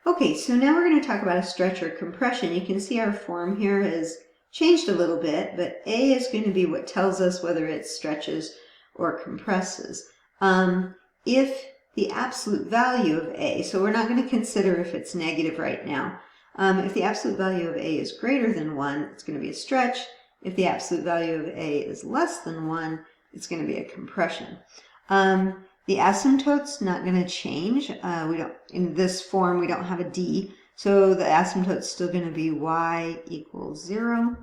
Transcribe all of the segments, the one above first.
Okay, so now we're going to talk about a stretch or compression. You can see our form here has changed a little bit, but A is going to be what tells us whether it stretches or compresses. If the absolute value of A, so we're not going to consider if it's negative right now. If the absolute value of A is greater than 1, it's going to be a stretch. If the absolute value of A is less than 1, it's going to be a compression. The asymptote's not going to change. In this form, we don't have a D, so the asymptote's still going to be y equals 0.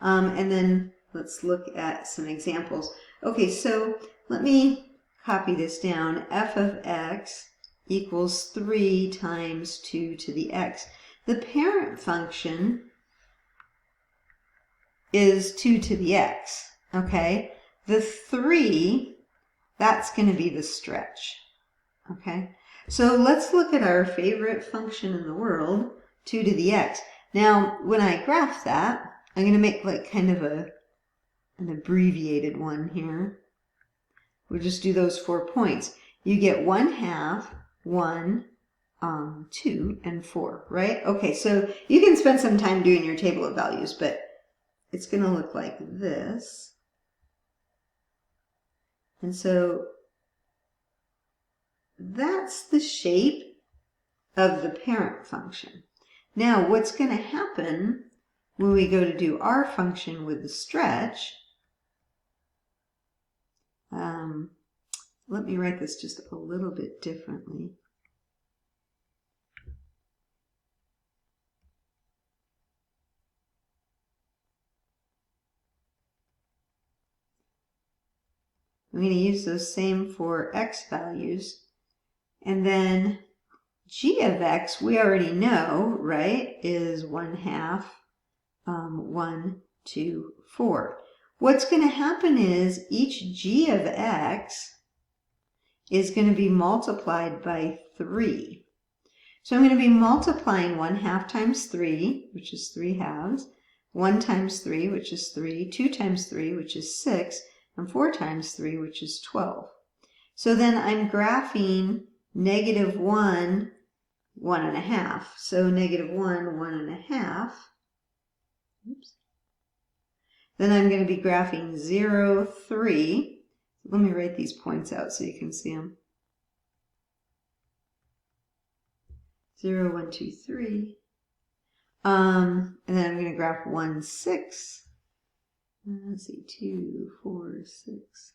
And then let's look at some examples. Okay, so let me copy this down. F of x equals 3 times 2 to the x. The parent function is 2 to the x, okay? The 3, that's going to be the stretch, okay? So let's look at our favorite function in the world, 2 to the x. Now, when I graph that, I'm going to make like kind of an abbreviated one here. We'll just do those 4 points. You get 1/2, 1, 2, and 4, right? Okay, so you can spend some time doing your table of values, but it's going to look like this. And so that's the shape of the parent function. Now, what's going to happen when we go to do our function with the stretch, let me write this just a little bit differently. I'm going to use those same for x values. And then g of x, we already know, right, is 1/2, 1, 2, 4. What's going to happen is each g of x is going to be multiplied by 3. So I'm going to be multiplying 1/2 times 3, which is 3/2, 1 times 3, which is 3, 2 times 3, which is 6, and 4 times 3, which is 12. So then I'm graphing negative 1, 1.5. So negative 1, 1.5. Oops. Then I'm going to be graphing 0, 3. Let me write these points out so you can see them. 0, 1, 2, 3. And then I'm going to graph 1, 6. Let's see, 2, 4, 6.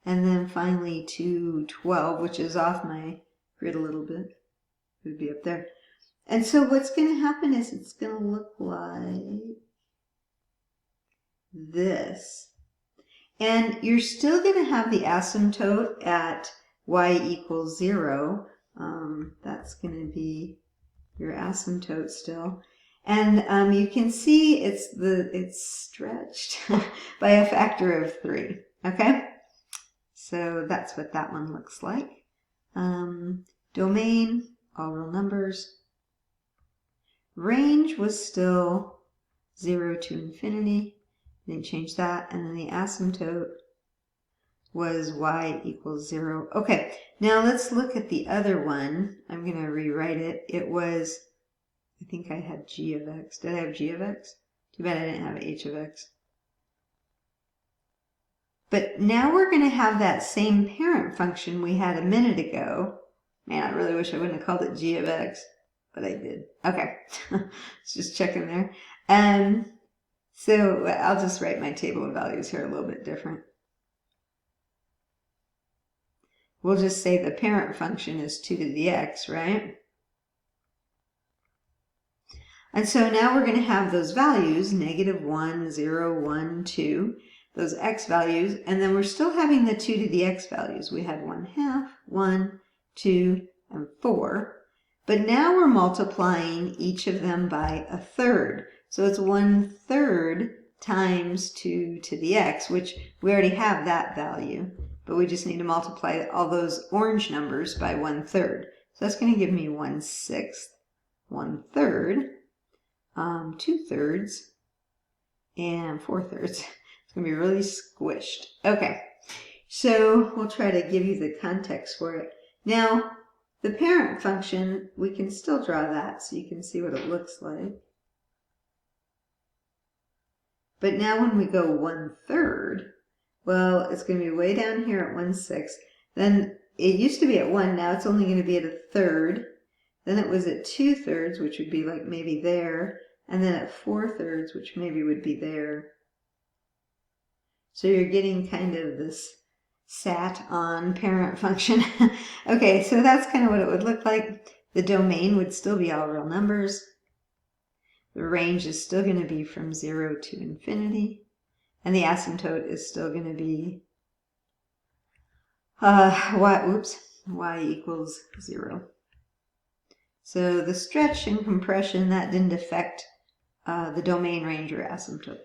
And then finally 2, 12, which is off my grid a little bit. It would be up there. And so what's going to happen is it's going to look like this. And you're still going to have the asymptote at y equals 0. That's going to be your asymptote still. And you can see it's stretched by a factor of 3. Okay? So that's what that one looks like. Domain, all real numbers. Range was still 0 to infinity. Didn't change that. And then the asymptote was y equals 0. Okay, now let's look at the other one. I'm going to rewrite it. It was, I think I had g of x. Did I have g of x? Too bad I didn't have h of x. But now we're going to have that same parent function we had a minute ago. Man, I really wish I wouldn't have called it g of x, but I did. Okay, it's just checking there. So I'll just write my table of values here a little bit different. We'll just say the parent function is 2 to the x, right? And so now we're going to have those values, negative 1, 0, 1, 2, those x values, and then we're still having the 2 to the x values. We had 1/2, 1, 2, and 4. But now we're multiplying each of them by 1/3. So it's 1/3 times 2 to the x, which we already have that value. But we just need to multiply all those orange numbers by 1/3. So that's going to give me 1/6, 1/3, 2/3, and 4/3. It's going to be really squished. Okay, so we'll try to give you the context for it. Now, The parent function, we can still draw that so you can see what it looks like. But now when we go 1/3, well, it's going to be way down here at 1/6. Then it used to be at 1, now it's only going to be at 1/3. Then it was at 2/3, which would be like maybe there. And then at 4/3, which maybe would be there. So you're getting kind of this sat on parent function. Okay, so that's kind of what it would look like. The domain would still be all real numbers. The range is still going to be from 0 to infinity. And the asymptote is still going to be y equals 0. So the stretch and compression, that didn't affect the domain, range, or asymptote.